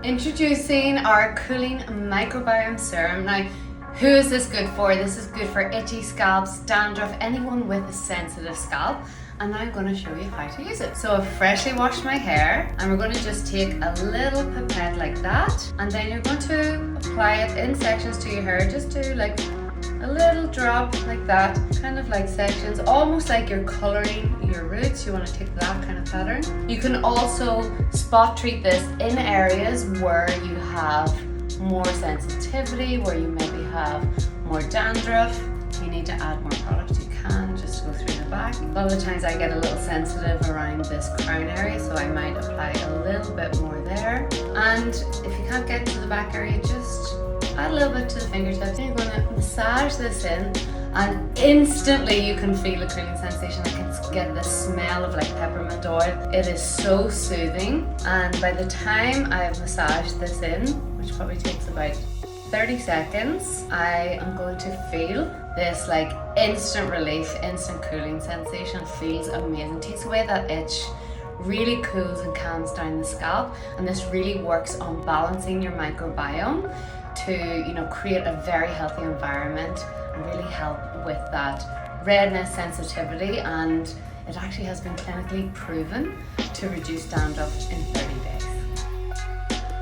Introducing our Cooling Microbiome Serum. Now, who is this good for? This is good for itchy scalps, dandruff, anyone with a sensitive scalp. And now I'm going to show you how to use it. So I've freshly washed my hair and we're going to just take a little pipette like that, and then you're going to apply it in sections to your hair. Just do like a little drop like that, kind of like sections, almost like you're colouring your roots. You want to take that kind of pattern. You can also spot treat this in areas where you have more sensitivity, where you maybe have more dandruff. If you need to add more product, you can just go through the back. A lot of the times I get a little sensitive around this crown area, so I might apply a little bit more there. And if you can't get to the back area, just add a little bit to the fingertips. You're going to massage this in, and instantly you can feel a cooling sensation. I can get the smell of like peppermint oil. It is so soothing, and by the time I've massaged this in, which probably takes about 30 seconds, I am going to feel this like instant relief, instant cooling sensation. It feels amazing. It takes away that itch, really cools and calms down the scalp, and this really works on balancing your microbiome to, create a very healthy environment and really help with that redness, sensitivity, and it actually has been clinically proven to reduce dandruff in 30 days.